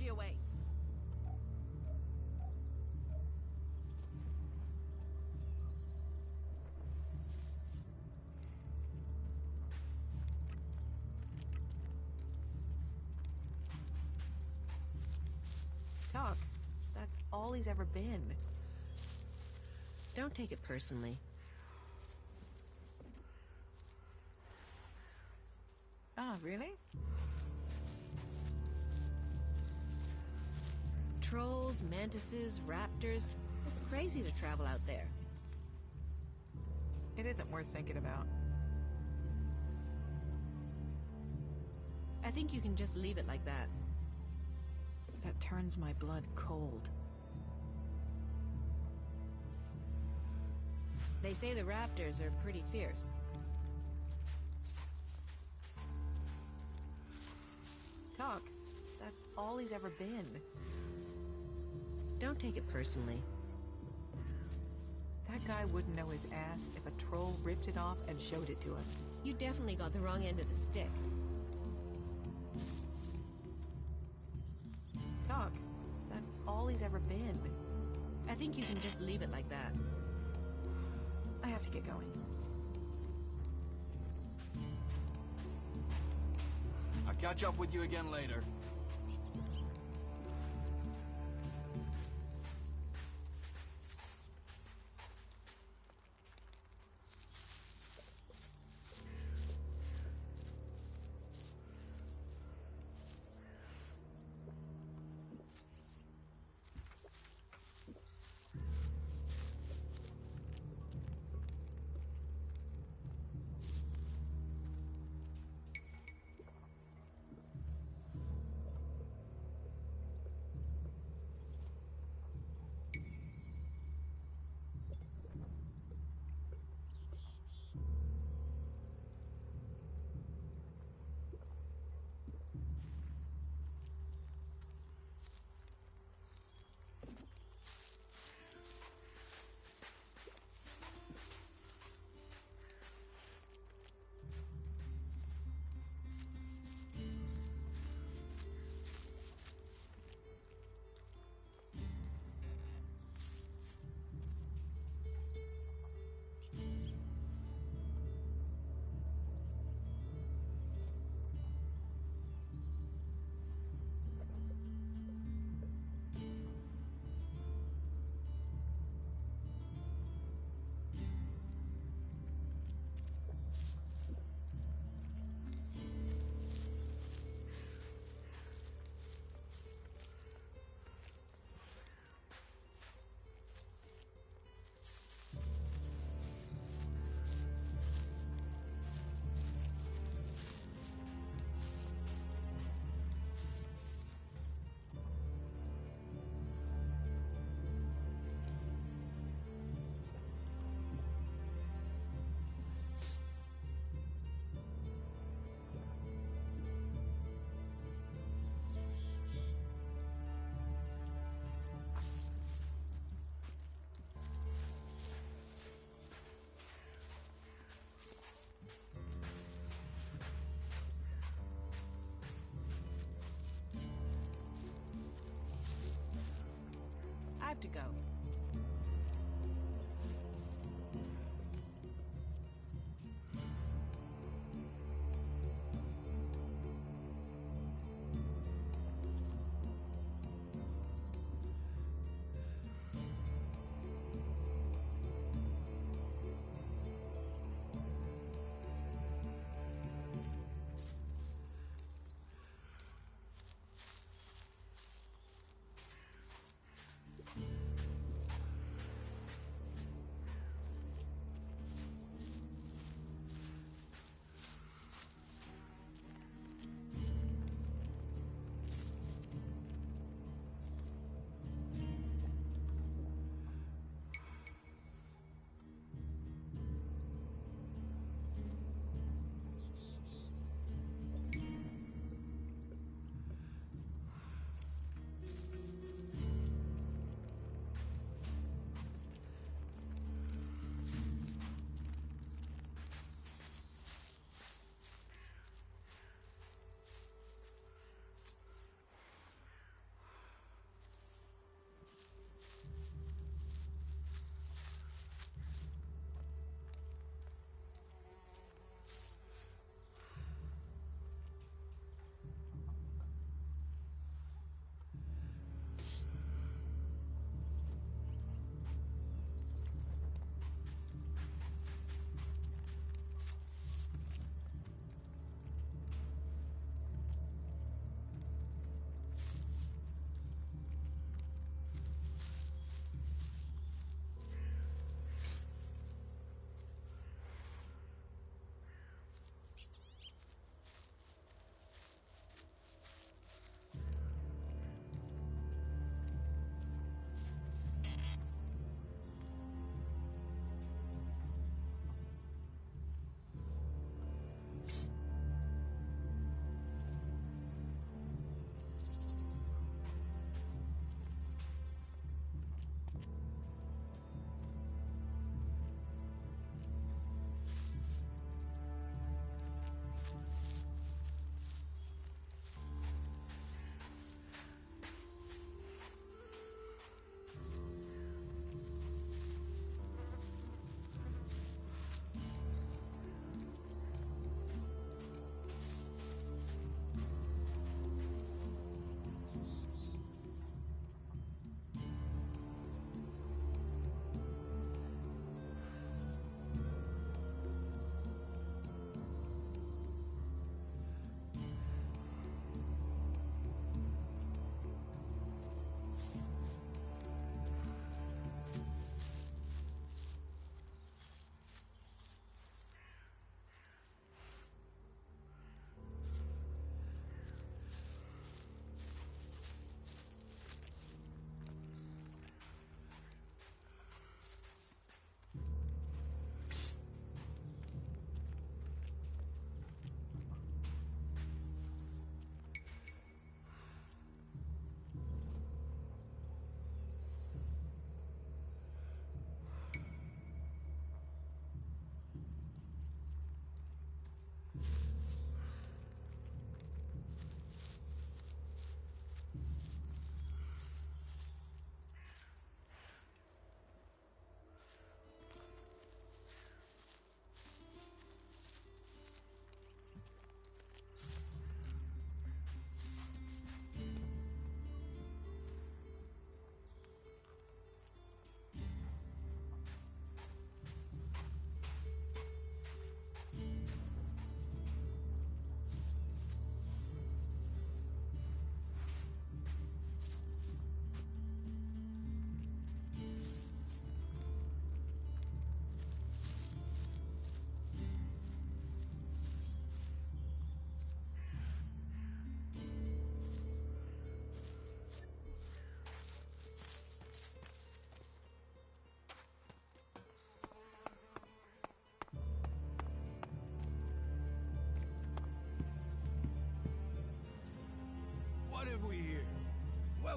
energy away. Talk. That's all he's ever been. Don't take it personally. Ah, really? Trolls, mantises, raptors. It's crazy to travel out there. It isn't worth thinking about. I think you can just leave it like that. That turns my blood cold. They say the raptors are pretty fierce. Talk. That's all he's ever been. Don't take it personally. That guy wouldn't know his ass if a troll ripped it off and showed it to him. You definitely got the wrong end of the stick. Talk. That's all he's ever been. I think you can just leave it like that. I have to get going. I'll catch up with you again later. I have to go.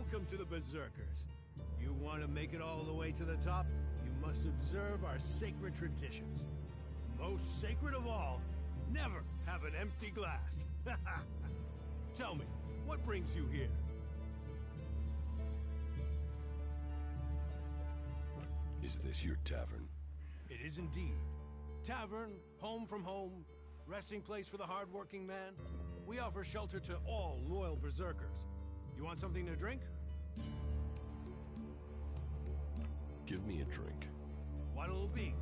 Welcome to the Berserkers. You want to make it all the way to the top? You must observe our sacred traditions. Most sacred of all, never have an empty glass. Tell me, what brings you here? Is this your tavern? It is indeed. Tavern, home from home, resting place for the hard-working man. We offer shelter to all loyal berserkers. You want something to drink? Give me a drink. What'll it be?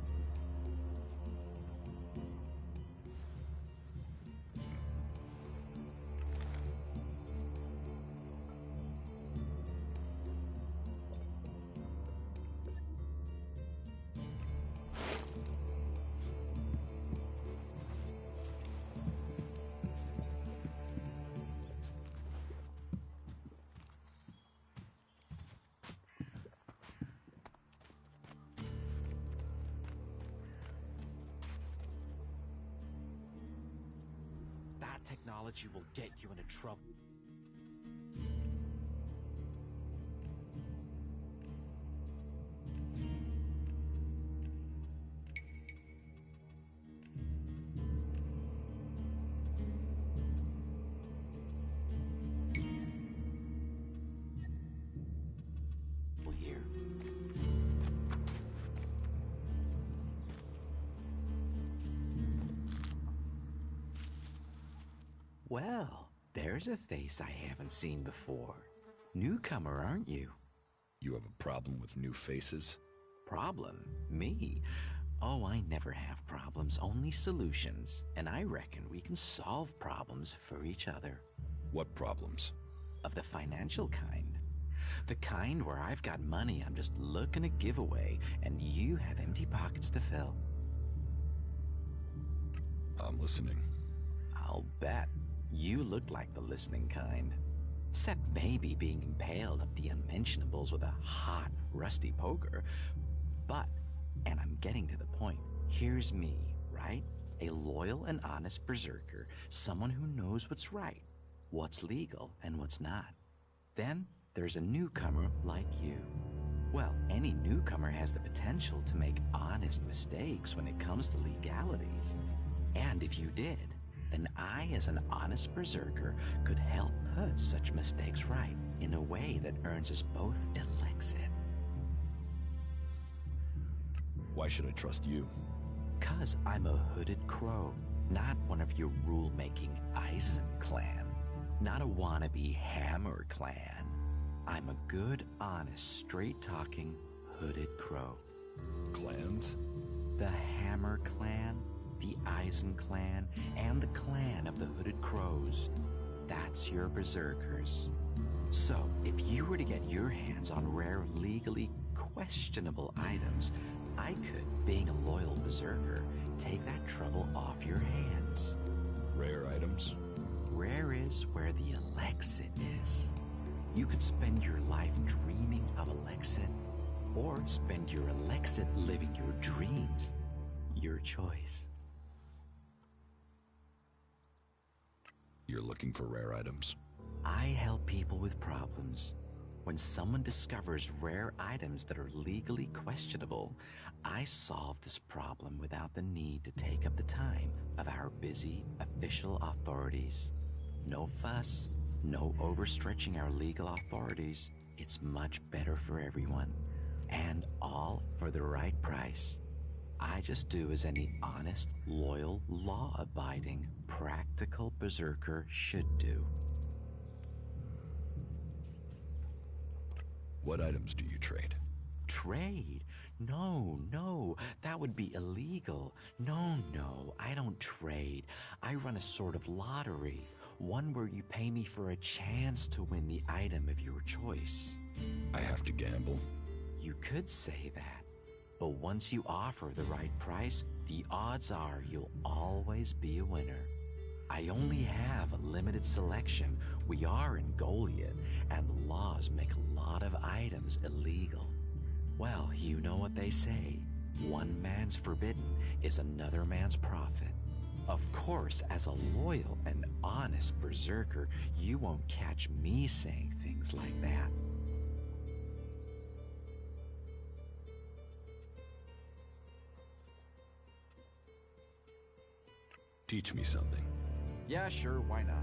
That technology will get you into trouble. Here. Well, there's a face I haven't seen before. Newcomer, aren't you? You have a problem with new faces? Problem? Me? Oh, I never have problems, only solutions. And I reckon we can solve problems for each other. What problems? Of the financial kind. The kind where I've got money I'm just looking to give away, and you have empty pockets to fill. I'm listening. I'll bet. You look like the listening kind. Except maybe being impaled up the unmentionables with a hot, rusty poker. But, and I'm getting to the point, here's me, right? A loyal and honest berserker, someone who knows what's right, what's legal and what's not. Then there's a newcomer like you. Well, any newcomer has the potential to make honest mistakes when it comes to legalities. And if you did, then I, as an honest berserker, could help put such mistakes right in a way that earns us both Elex. Why should I trust you? 'Cause I'm a hooded crow, not one of your rule-making Eisen clan, not a wannabe Hammer clan. I'm a good, honest, straight-talking, hooded crow. Clans? The Hammer clan, the Eisen clan, and the clan of the Hooded Crows. That's your berserkers. So, if you were to get your hands on rare, legally questionable items, I could, being a loyal berserker, take that trouble off your hands. Rare items? Rare is where the Elexit is. You could spend your life dreaming of Elexit, or spend your Elexit living your dreams. Your choice. You're looking for rare items? I help people with problems. When someone discovers rare items that are legally questionable, I solve this problem without the need to take up the time of our busy official authorities. No fuss, no overstretching our legal authorities. It's much better for everyone, and all for the right price. I just do as any honest, loyal, law-abiding, practical berserker should do. What items do you trade? Trade? No, that would be illegal. No, I don't trade. I run a sort of lottery, one where you pay me for a chance to win the item of your choice. I have to gamble? You could say that. But once you offer the right price, the odds are you'll always be a winner. I only have a limited selection. We are in Goliath, and the laws make a lot of items illegal. Well, you know what they say. One man's forbidden is another man's profit. Of course, as a loyal and honest berserker, you won't catch me saying things like that. Teach me something. Yeah, sure, why not?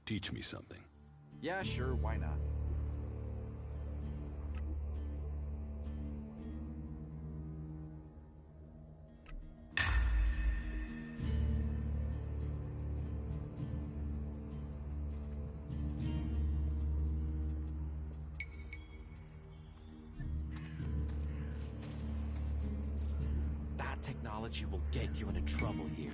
Teach me something. Yeah, sure, why not? That technology will get you into trouble here.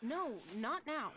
No, not now.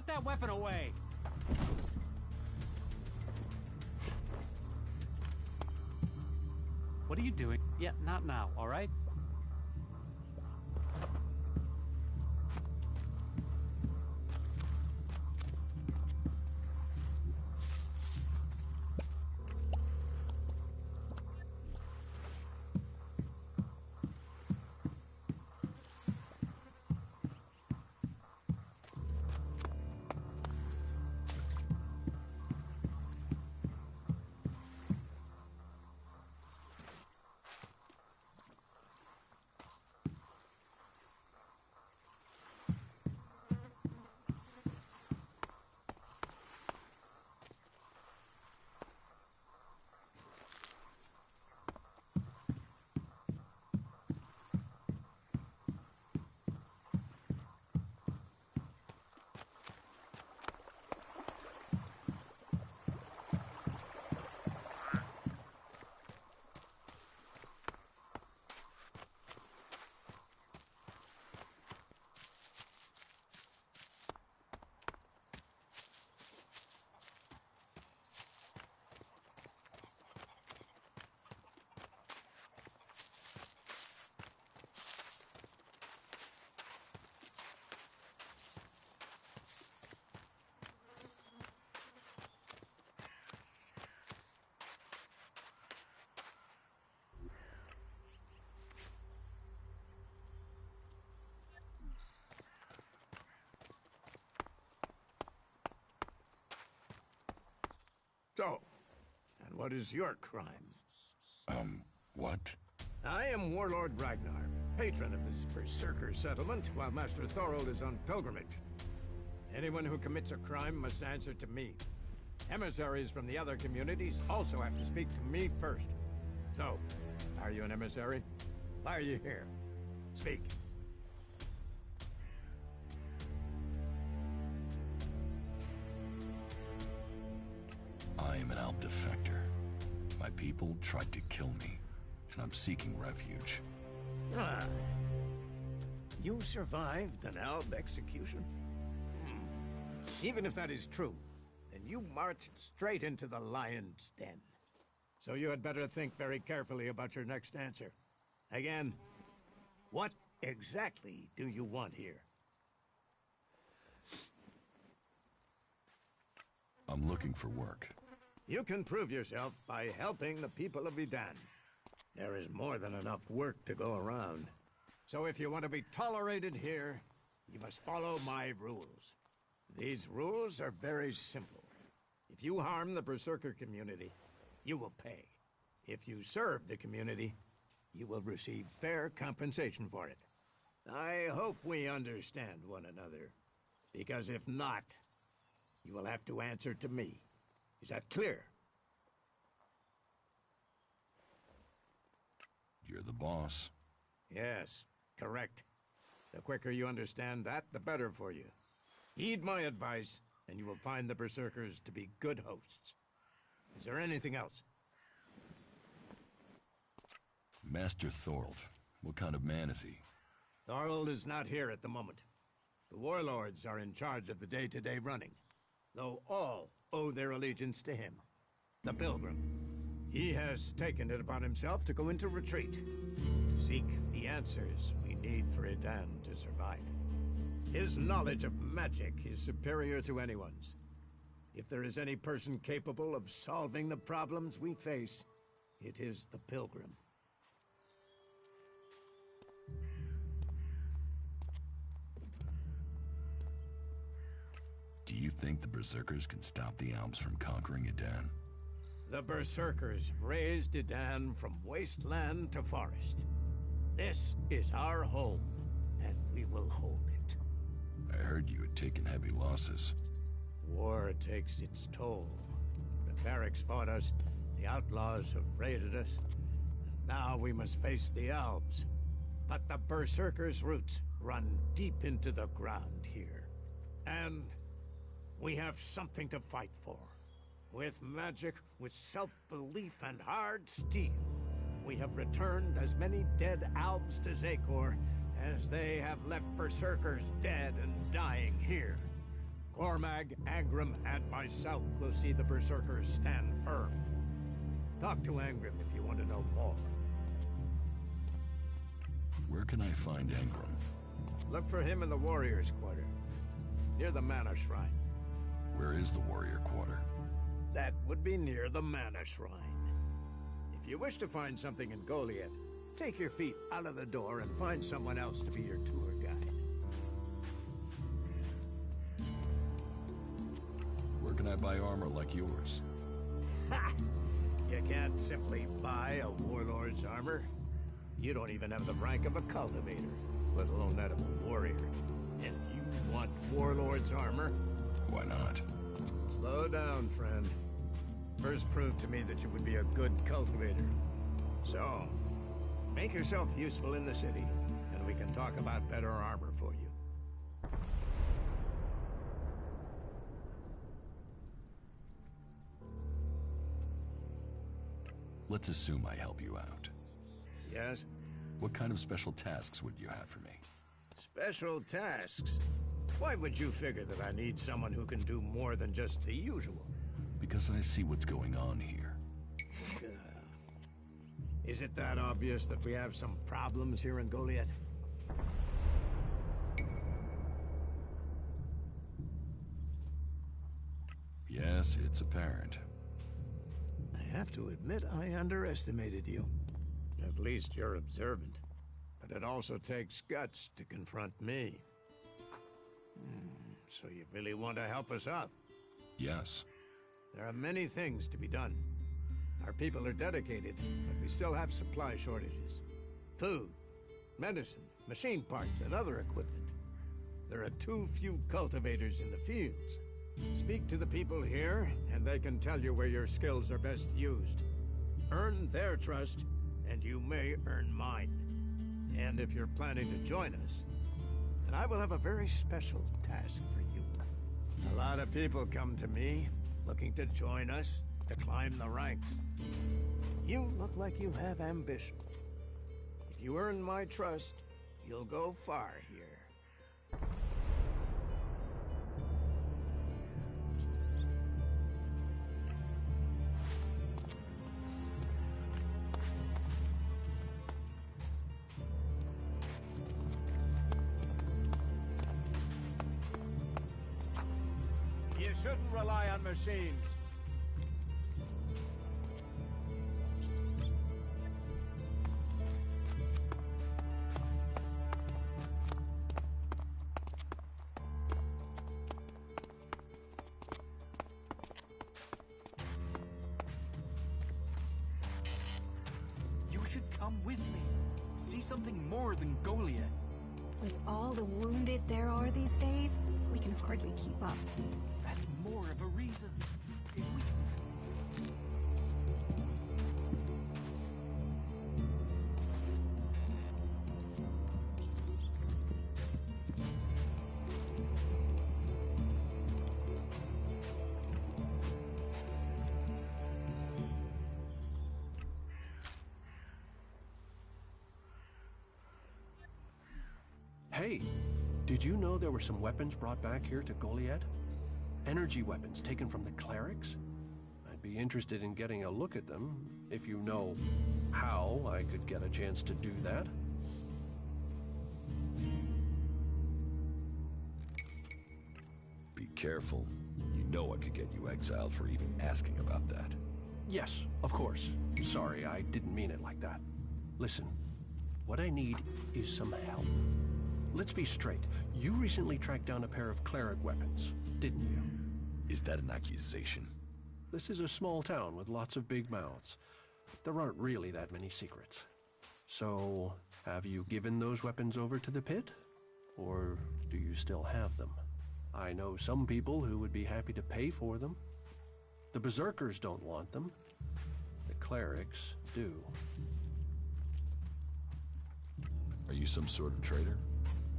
Put that weapon away! What are you doing? Yeah, not now, all right? So, and what is your crime? What? I am Warlord Ragnar, patron of this berserker settlement, while Master Thorold is on pilgrimage. Anyone who commits a crime must answer to me. Emissaries from the other communities also have to speak to me first. So, are you an emissary? Why are you here? Speak. I am an Alp defector. My people tried to kill me, and I'm seeking refuge. Ah. You survived an Alb execution? Even if that is true, then you marched straight into the lion's den. So you had better think very carefully about your next answer. Again, what exactly do you want here? I'm looking for work. You can prove yourself by helping the people of Idan. There is more than enough work to go around. So if you want to be tolerated here, you must follow my rules. These rules are very simple. If you harm the Berserker community, you will pay. If you serve the community, you will receive fair compensation for it. I hope we understand one another, because if not, you will have to answer to me. Is that clear? You're the boss. Yes, correct. The quicker you understand that, the better for you. Heed my advice, and you will find the Berserkers to be good hosts. Is there anything else? Master Thorold. What kind of man is he? Thorold is not here at the moment. The warlords are in charge of the day-to-day running, though all owe their allegiance to him, the Pilgrim. He has taken it upon himself to go into retreat, to seek the answers we need for Idan to survive. His knowledge of magic is superior to anyone's. If there is any person capable of solving the problems we face, it is the Pilgrim. Do you think the Berserkers can stop the Alps from conquering Idan? The Berserkers raised Dedan from wasteland to forest. This is our home, and we will hold it. I heard you had taken heavy losses. War takes its toll. The barracks fought us, the outlaws have raided us, and now we must face the elves. But the Berserkers' roots run deep into the ground here. And we have something to fight for. With magic, with self-belief and hard steel, we have returned as many dead elves to Zakor as they have left Berserkers dead and dying here. Cormag, Angrim, and myself will see the Berserkers stand firm. Talk to Angrim if you want to know more. Where can I find Angrim? Look for him in the Warriors' Quarter, near the Mana Shrine. Where is the Warrior Quarter? That would be near the Mana Shrine. If you wish to find something in Goliath, take your feet out of the door and find someone else to be your tour guide. Where can I buy armor like yours? Ha! You can't simply buy a warlord's armor. You don't even have the rank of a cultivator, let alone that of a warrior. And you want warlord's armor? Why not? Slow down, friend. First prove to me that you would be a good cultivator. So, make yourself useful in the city, and we can talk about better armor for you. Let's assume I help you out. Yes? What kind of special tasks would you have for me? Special tasks? Why would you figure that I need someone who can do more than just the usual? Because I see what's going on here. Is it that obvious that we have some problems here in Goliath? Yes, it's apparent. I have to admit I underestimated you. At least you're observant. But it also takes guts to confront me. So you really want to help us out? Yes. There are many things to be done. Our people are dedicated, but we still have supply shortages. Food, medicine, machine parts, and other equipment. There are too few cultivators in the fields. Speak to the people here, and they can tell you where your skills are best used. Earn their trust, and you may earn mine. And if you're planning to join us, then I will have a very special task for you. A lot of people come to me, looking to join us, to climb the ranks. You look like you have ambition. If you earn my trust, you'll go far here. You shouldn't rely on machines. You should come with me. See something more than Goliath. With all the wounded there are these days, we can hardly keep up. That's more of a reason. If we... Hey, did you know there were some weapons brought back here to Goliath? Energy weapons taken from the clerics? I'd be interested in getting a look at them, if you know how I could get a chance to do that. Be careful. You know I could get you exiled for even asking about that. Yes, of course. Sorry, I didn't mean it like that. Listen, what I need is some help. Let's be straight. You recently tracked down a pair of cleric weapons, didn't you? Is that an accusation? This is a small town with lots of big mouths. There aren't really that many secrets. So, have you given those weapons over to the pit? Or do you still have them? I know some people who would be happy to pay for them. The berserkers don't want them. The clerics do. Are you some sort of traitor?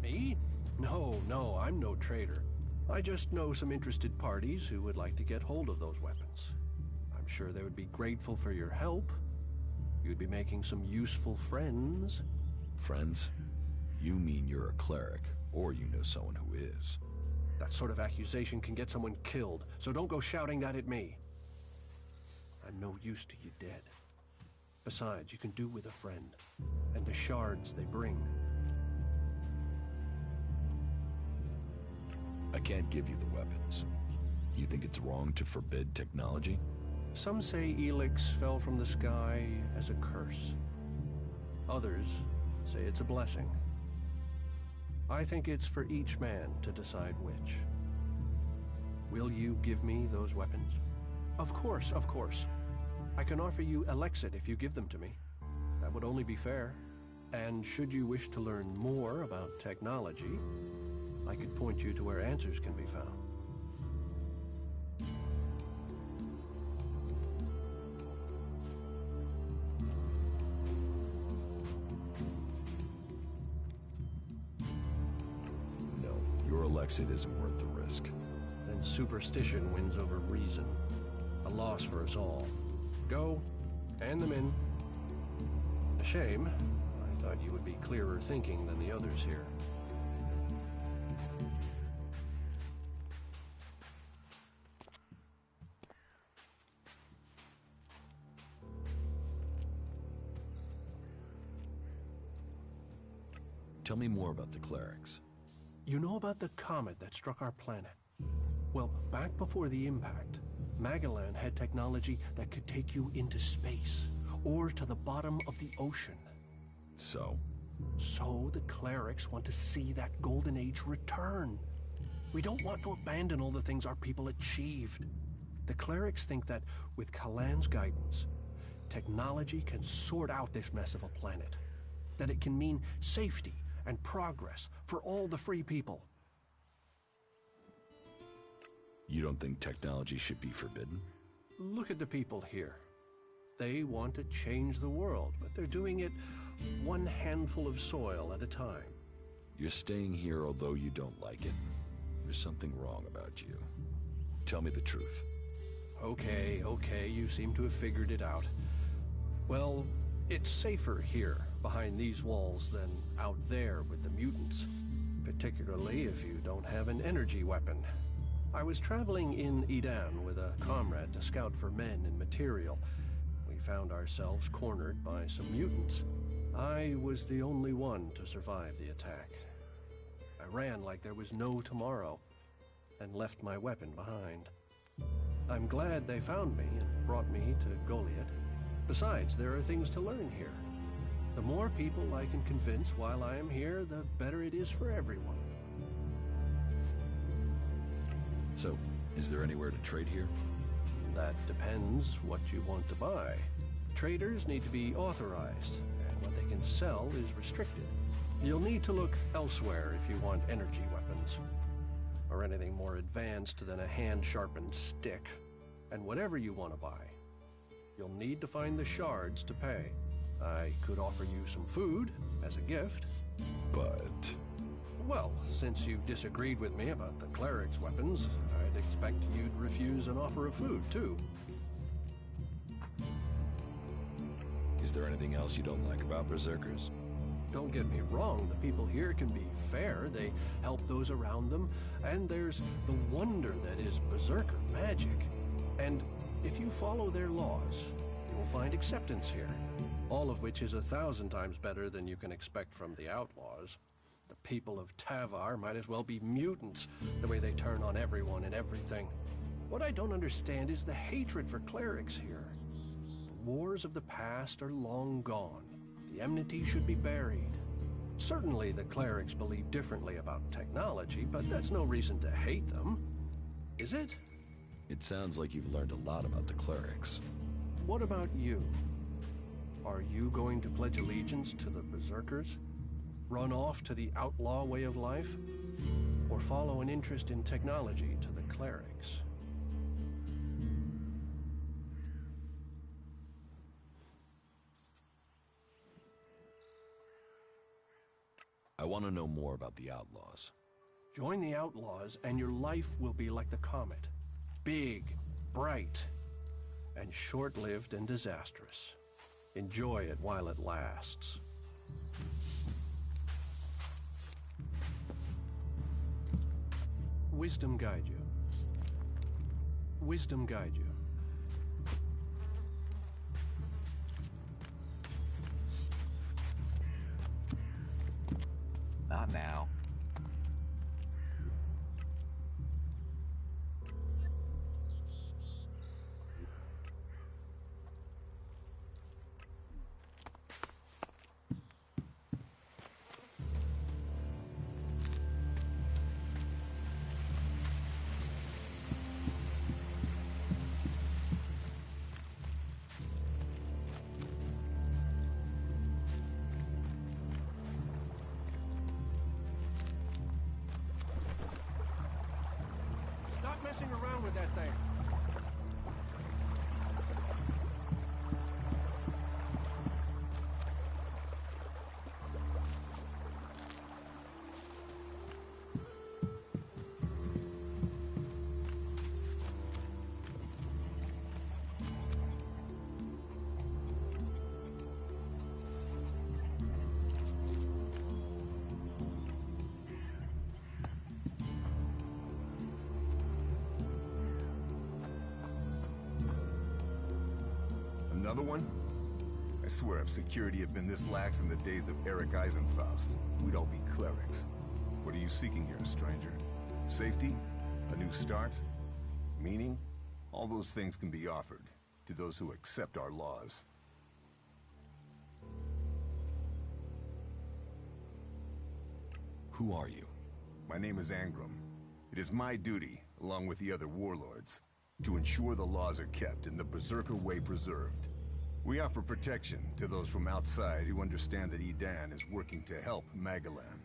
Me? No, I'm no traitor. I just know some interested parties who would like to get hold of those weapons. I'm sure they would be grateful for your help. You'd be making some useful friends. Friends? You mean you're a cleric, or you know someone who is. That sort of accusation can get someone killed, so don't go shouting that at me. I'm no use to you dead. Besides, you can do with a friend, and the shards they bring. I can't give you the weapons. You think it's wrong to forbid technology? Some say Elex fell from the sky as a curse. Others say it's a blessing. I think it's for each man to decide which. Will you give me those weapons? Of course. I can offer you Elexit if you give them to me. That would only be fair. And should you wish to learn more about technology, I could point you to where answers can be found. No, your Elexit isn't worth the risk. Then superstition wins over reason. A loss for us all. Go, hand them in. A shame. I thought you would be clearer thinking than the others here. Tell me more about the clerics. You know about the comet that struck our planet? Well, back before the impact, Magellan had technology that could take you into space, or to the bottom of the ocean. So? So the clerics want to see that golden age return. We don't want to abandon all the things our people achieved. The clerics think that with Kalan's guidance, technology can sort out this mess of a planet. That it can mean safety and progress for all the free people. You don't think technology should be forbidden? Look at the people here. They want to change the world, but they're doing it one handful of soil at a time. You're staying here although you don't like it. There's something wrong about you. Tell me the truth. Okay, you seem to have figured it out. Well, it's safer here, behind these walls, than out there with the mutants. Particularly if you don't have an energy weapon. I was traveling in Edan with a comrade to scout for men and material. We found ourselves cornered by some mutants. I was the only one to survive the attack. I ran like there was no tomorrow, and left my weapon behind. I'm glad they found me and brought me to Goliath. Besides, there are things to learn here. The more people I can convince while I am here, the better it is for everyone. So, is there anywhere to trade here? That depends what you want to buy. Traders need to be authorized, and what they can sell is restricted. You'll need to look elsewhere if you want energy weapons, or anything more advanced than a hand-sharpened stick. And whatever you want to buy, you'll need to find the shards to pay. I could offer you some food as a gift. But... Well, since you disagreed with me about the cleric's weapons, I'd expect you'd refuse an offer of food, too. Is there anything else you don't like about berserkers? Don't get me wrong, the people here can be fair. They help those around them, and there's the wonder that is berserker magic. And if you follow their laws, you will find acceptance here. All of which is 1,000 times better than you can expect from the outlaws. The people of Tavar might as well be mutants, the way they turn on everyone and everything. What I don't understand is the hatred for clerics here. The wars of the past are long gone. The enmity should be buried. Certainly the clerics believe differently about technology, but that's no reason to hate them, is it? It sounds like you've learned a lot about the clerics. What about you? Are you going to pledge allegiance to the berserkers? Run off to the outlaw way of life? Or follow an interest in technology to the clerics? I want to know more about the outlaws. Join the outlaws and your life will be like the comet. Big, bright, and short-lived and disastrous. Enjoy it while it lasts. Wisdom guide you. Wisdom guide you. Not now. Stop messing around with that thing. Another one? I swear if security had been this lax in the days of Eric Eisenfaust, we'd all be clerics. What are you seeking here, stranger? Safety? A new start? Meaning? All those things can be offered to those who accept our laws. Who are you? My name is Angram. It is my duty, along with the other warlords, to ensure the laws are kept and the Berserker way preserved. We offer protection to those from outside who understand that Edan is working to help Magalan.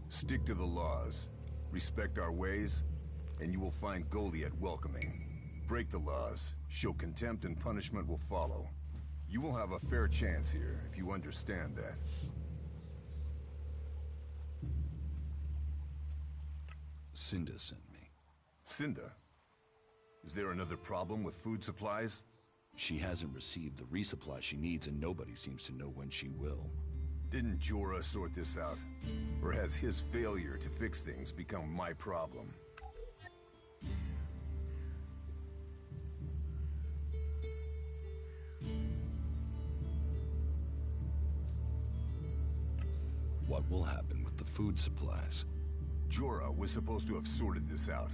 Stick to the laws, respect our ways, and you will find Goliath welcoming. Break the laws, show contempt, and punishment will follow. You will have a fair chance here if you understand that. Cinda sent me. Cinda? Is there another problem with food supplies? She hasn't received the resupply she needs, and nobody seems to know when she will. Didn't Jorah sort this out? Or has his failure to fix things become my problem? What will happen with the food supplies? Jorah was supposed to have sorted this out.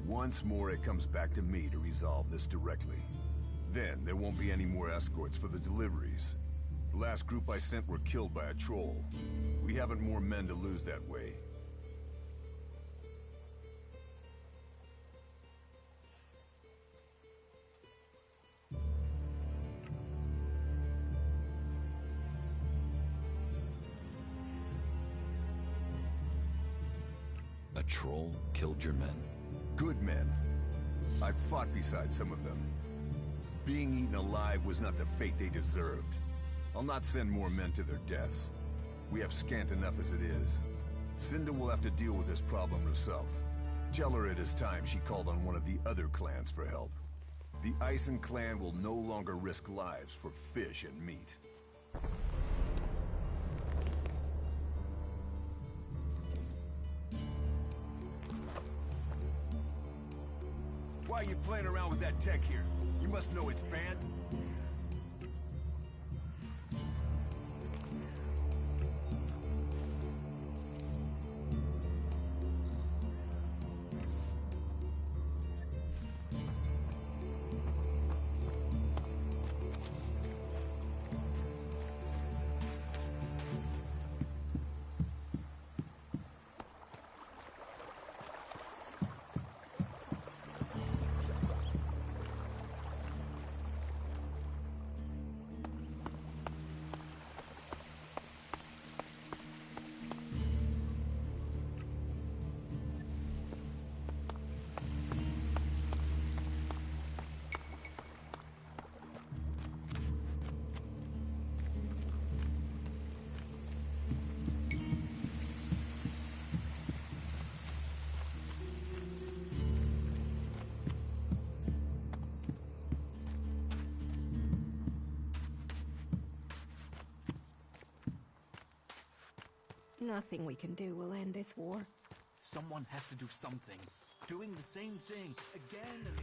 Once more, it comes back to me to resolve this directly. Then, there won't be any more escorts for the deliveries. The last group I sent were killed by a troll. We haven't more men to lose that way. A troll killed your men? Good men. I've fought beside some of them. Being eaten alive was not the fate they deserved. I'll not send more men to their deaths. We have scant enough as it is. Cinda will have to deal with this problem herself. Tell her it is time she called on one of the other clans for help. The Ison clan will no longer risk lives for fish and meat. Why are you playing around with that tech here? You must know it's banned. Nothing we can do will end this war. Someone has to do something. Doing the same thing again and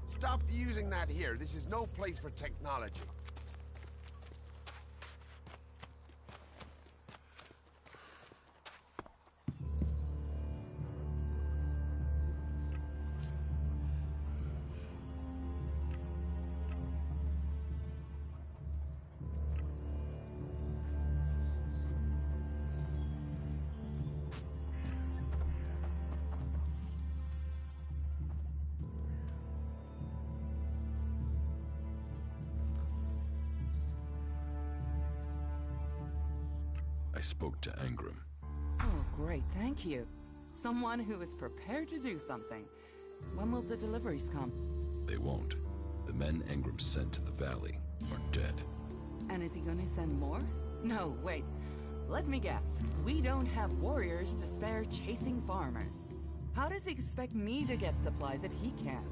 Stop using that here. This is no place for technology. I spoke to Angram. Oh, great, thank you. Someone who is prepared to do something. When will the deliveries come? They won't. The men Angram sent to the valley are dead. And is he gonna send more? No, wait. Let me guess. We don't have warriors to spare chasing farmers. How does he expect me to get supplies if he can't?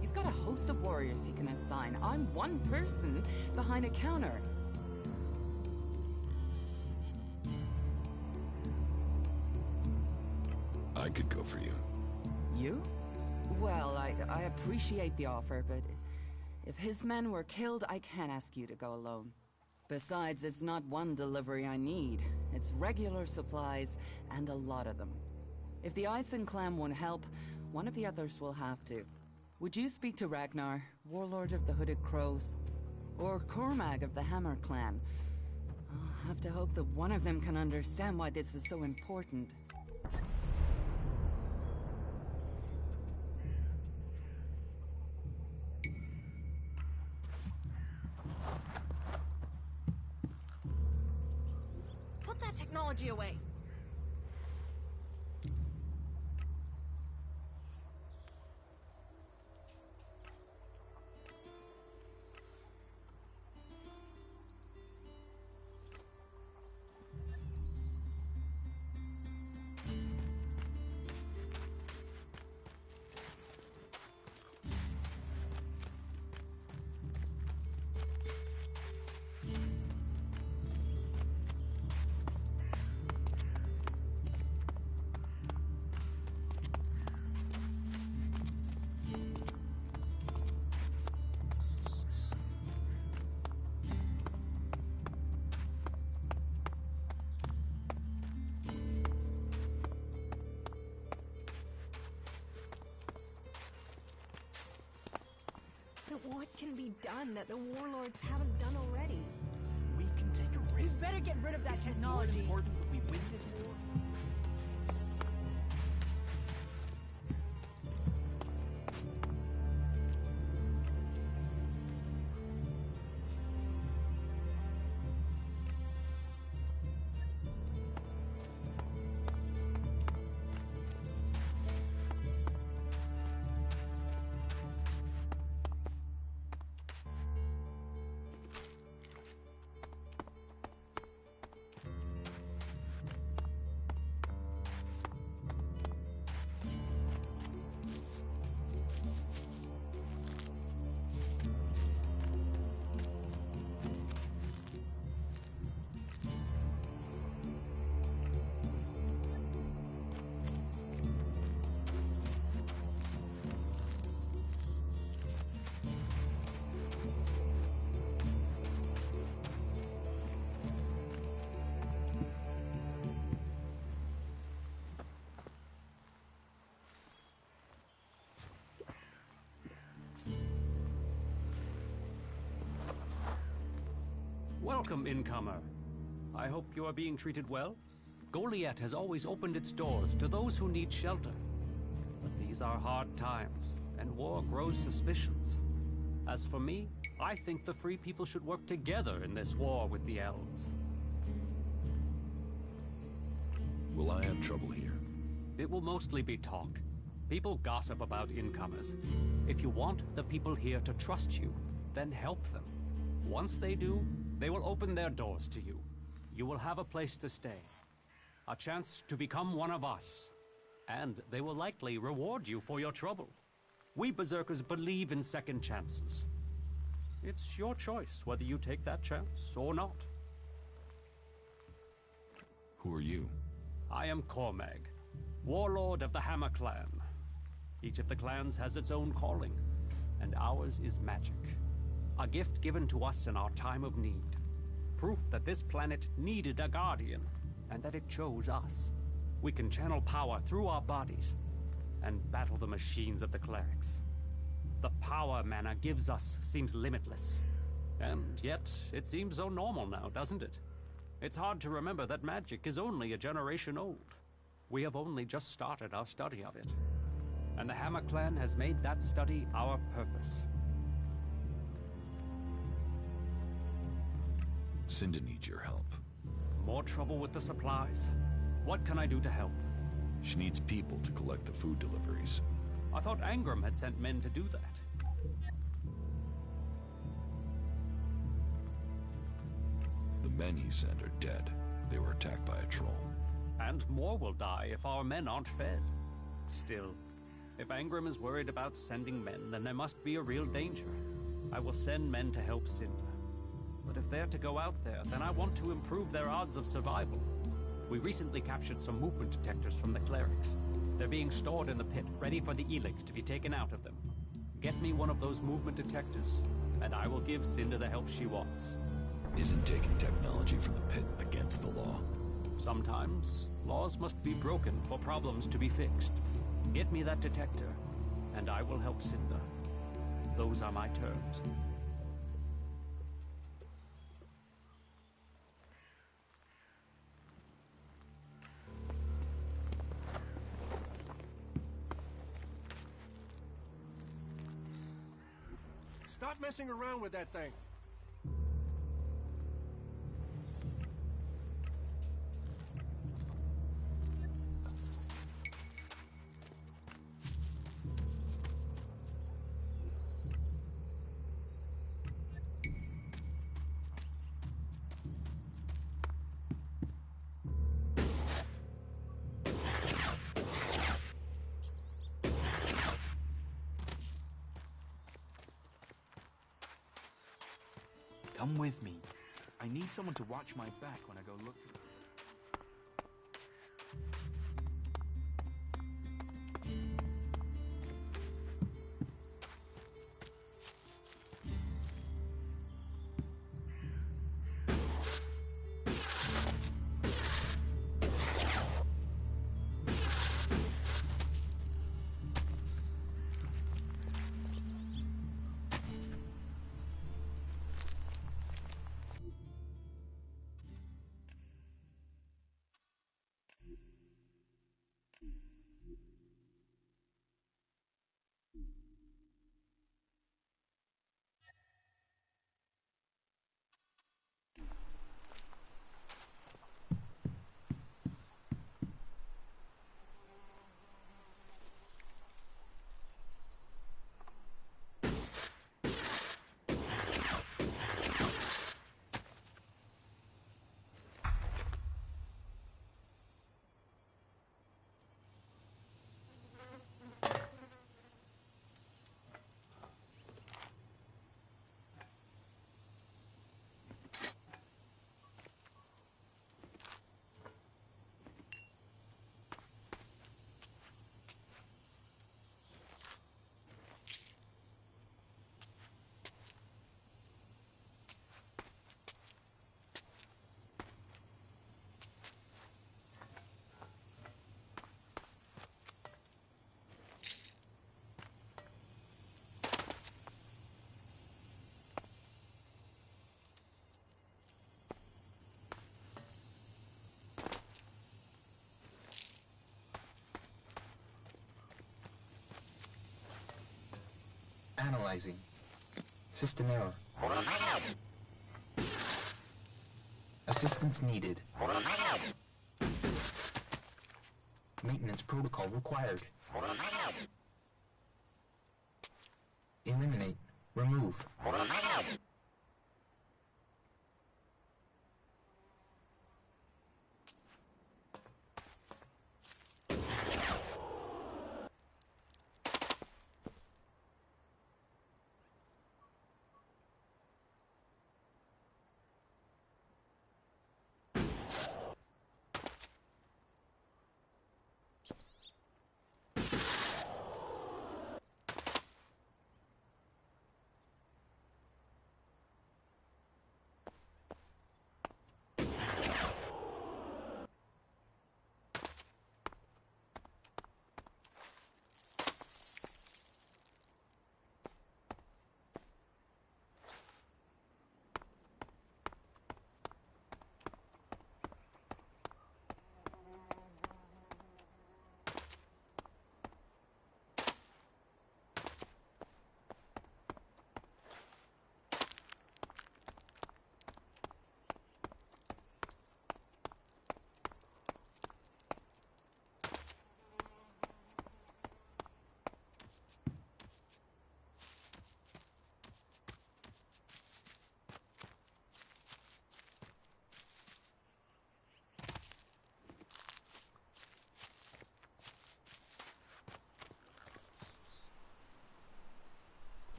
He's got a host of warriors he can assign. I'm one person behind a counter. I could go for you. You? Well, I appreciate the offer, but if his men were killed, I can't ask you to go alone. Besides, it's not one delivery I need. It's regular supplies, and a lot of them. If the Eisen clan won't help, one of the others will have to. Would you speak to Ragnar, warlord of the Hooded Crows? Or Cormag of the Hammer clan? I'll have to hope that one of them can understand why this is so important. Put that technology away. What can be done that the warlords haven't done already? we can take a risk. Better get rid of that Isn't it technology. more important that we win this war? Welcome, incomer. I hope you are being treated well. Goliath has always opened its doors to those who need shelter. But these are hard times, and war grows suspicions. As for me, I think the free people should work together in this war with the elves. Will I have trouble here? It will mostly be talk. People gossip about incomers. If you want the people here to trust you, then help them. Once they do, they will open their doors to you. You will have a place to stay. A chance to become one of us. And they will likely reward you for your trouble. We Berserkers believe in second chances. It's your choice whether you take that chance or not. Who are you? I am Cormag, warlord of the Hammer Clan. Each of the clans has its own calling, and ours is magic. A gift given to us in our time of need. Proof that this planet needed a guardian, and that it chose us. We can channel power through our bodies, and battle the machines of the clerics. The power mana gives us seems limitless. And yet, it seems so normal now, doesn't it? It's hard to remember that magic is only a generation old. We have only just started our study of it. And the Hammer Clan has made that study our purpose. Cinda needs your help. More trouble with the supplies. What can I do to help? She needs people to collect the food deliveries. I thought Angram had sent men to do that. The men he sent are dead. They were attacked by a troll. And more will die if our men aren't fed. Still, if Angram is worried about sending men, then there must be a real danger. I will send men to help Cinda. But if they're to go out there, then I want to improve their odds of survival. We recently captured some movement detectors from the clerics. They're being stored in the pit, ready for the Elex to be taken out of them. Get me one of those movement detectors, and I will give Cinda the help she wants. Isn't taking technology from the pit against the law? Sometimes, laws must be broken for problems to be fixed. Get me that detector, and I will help Cinda. Those are my terms. Stop messing around with that thing. Come with me. I need someone to watch my back when I go look for them. Analyzing. System error. Assistance needed. maintenance protocol required. Eliminate. Remove.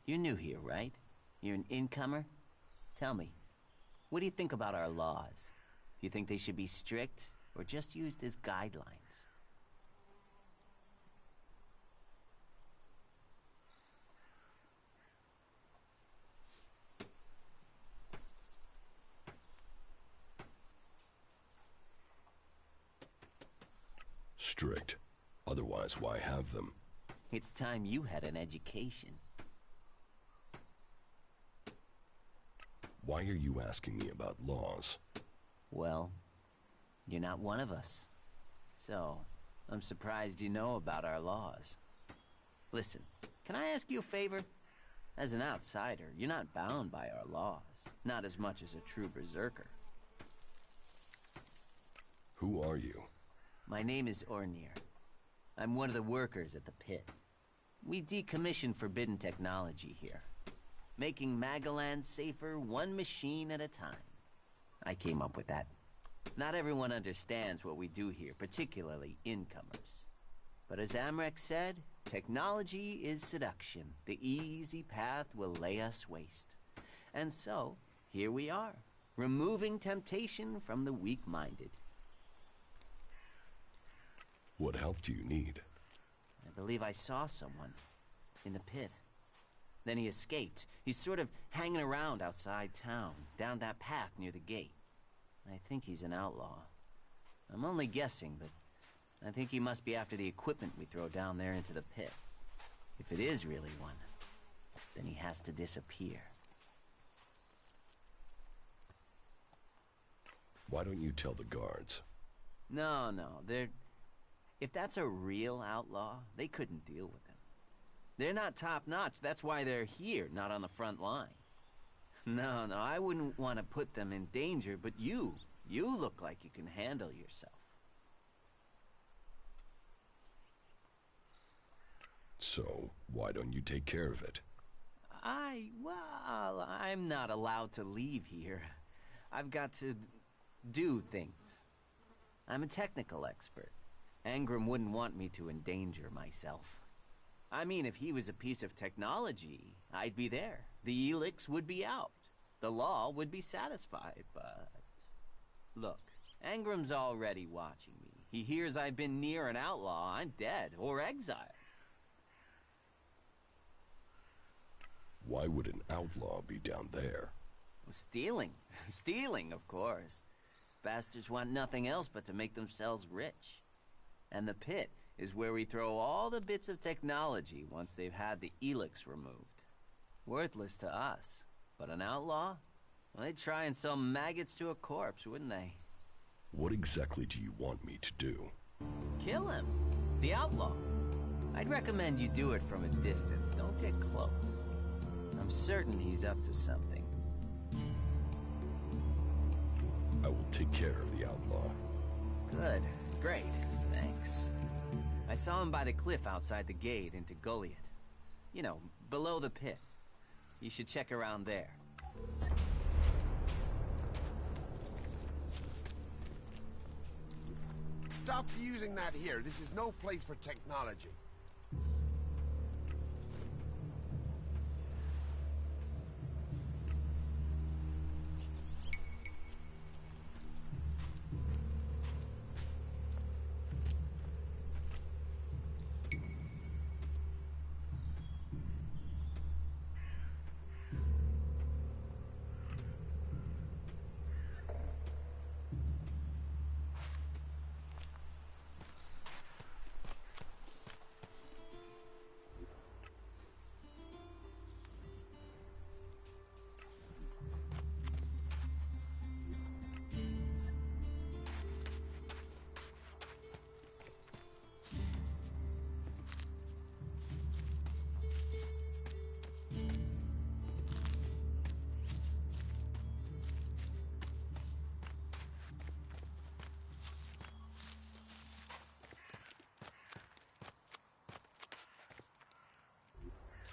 You're new here, right? You're an incomer? Tell me, what do you think about our laws? Do you think they should be strict or just used as guidelines? Strict. Otherwise, why have them? It's time you had an education. Why are you asking me about laws? Well, you're not one of us. So, I'm surprised you know about our laws. Listen, can I ask you a favor? As an outsider, you're not bound by our laws. Not as much as a true berserker. Who are you? My name is Ornir. I'm one of the workers at the pit. We decommission forbidden technology here, making Magaland safer one machine at a time. I came up with that. Not everyone understands what we do here, particularly incomers. But as Amrek said, technology is seduction. The easy path will lay us waste. And so, here we are, removing temptation from the weak-minded. What help do you need? I believe I saw someone in the pit. Then he escaped. He's sort of hanging around outside town, down that path near the gate. I think he's an outlaw. I'm only guessing, but I think he must be after the equipment we throw down there into the pit. If it is really one, then he has to disappear. Why don't you tell the guards? No, if that's a real outlaw, they couldn't deal with him. They're not top-notch, that's why they're here, not on the front line. No, I wouldn't want to put them in danger, but you look like you can handle yourself. So, why don't you take care of it? I'm not allowed to leave here. I've got to do things. I'm a technical expert. Angrim wouldn't want me to endanger myself. I mean, if he was a piece of technology, I'd be there. The Elex would be out. The law would be satisfied, but... Look, Angrim's already watching me. He hears I've been near an outlaw, I'm dead, or exiled. Why would an outlaw be down there? Stealing. Stealing, of course. Bastards want nothing else but to make themselves rich. And the pit is where we throw all the bits of technology once they've had the Elex removed. Worthless to us. But an outlaw? Well, they'd try and sell maggots to a corpse, wouldn't they? What exactly do you want me to do? Kill him. The outlaw. I'd recommend you do it from a distance. Don't get close. I'm certain he's up to something. I will take care of the outlaw. Good. Great. Thanks. I saw him by the cliff outside the gate into Goliath. You know, below the pit. You should check around there. Stop using that here. This is no place for technology.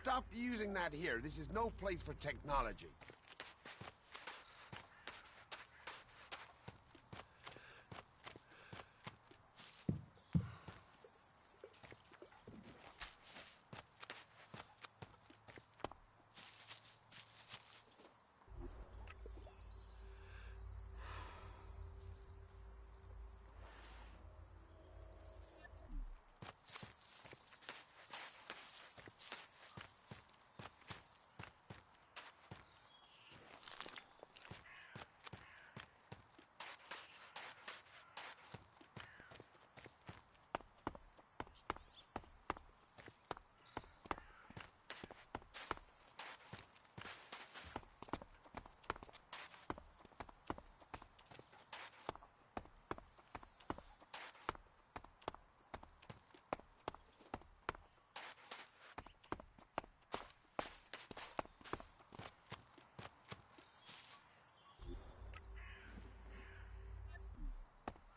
Stop using that here. This is no place for technology.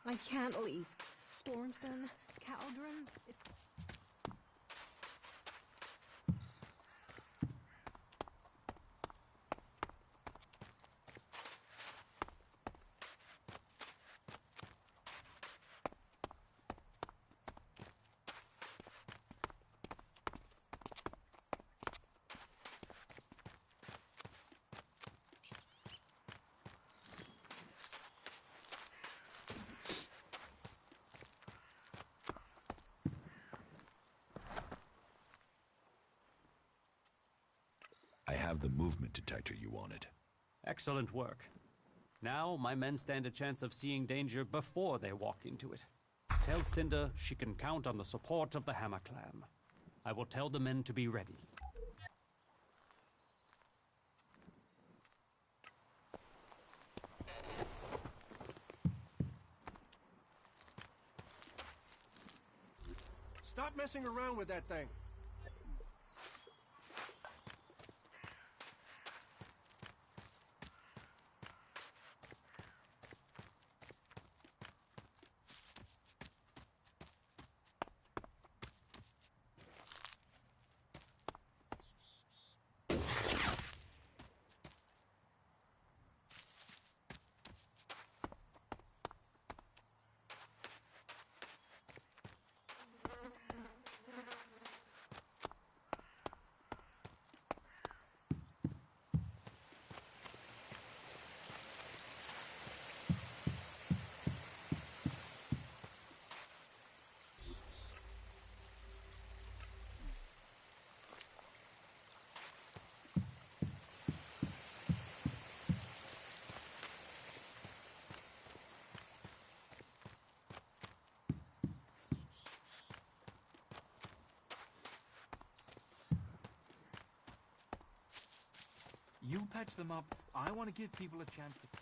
I can't leave. Stormson, Caldron is... I have the movement detector you wanted. Excellent work. Now, my men stand a chance of seeing danger before they walk into it. Tell Cinder she can count on the support of the Hammer Clan. I will tell the men to be ready. Stop messing around with that thing. You patch them up. I want to give people a chance to...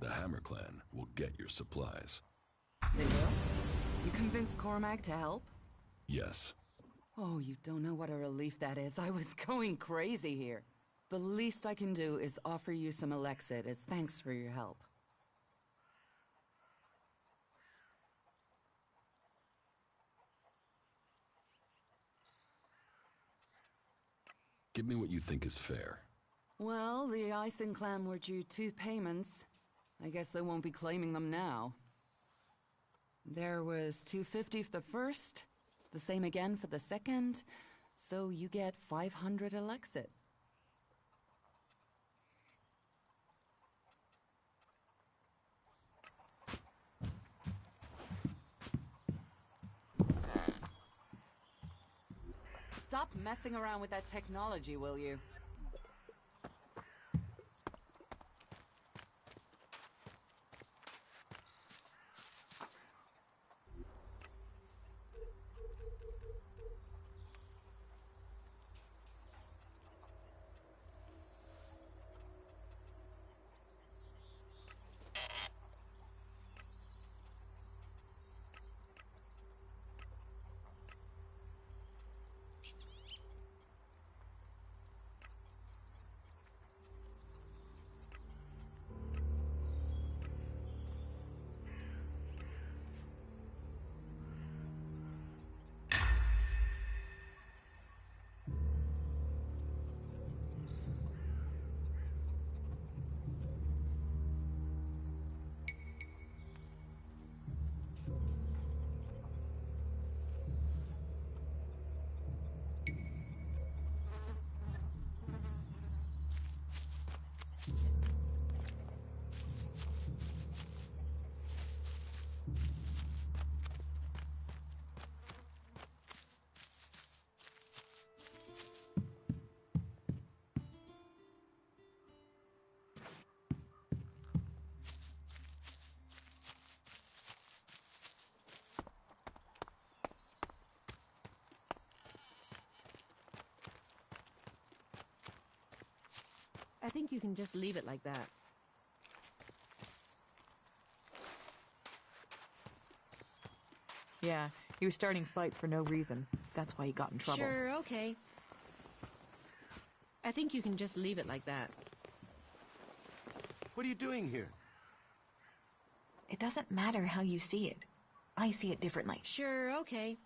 The Hammer Clan will get your supplies. They will? You convinced Cormac to help? Yes. Oh, you don't know what a relief that is. I was going crazy here. The least I can do is offer you some Elexit as thanks for your help. Give me what you think is fair. Well, the Ison clan were due 2 payments. I guess they won't be claiming them now. There was $250 for the first, the same again for the second, so you get 500 Elexit. Stop messing around with that technology, will you? I think you can just leave it like that. Yeah, he was starting fights for no reason. That's why he got in trouble. Sure, okay. I think you can just leave it like that. What are you doing here? It doesn't matter how you see it. I see it differently. Sure, okay.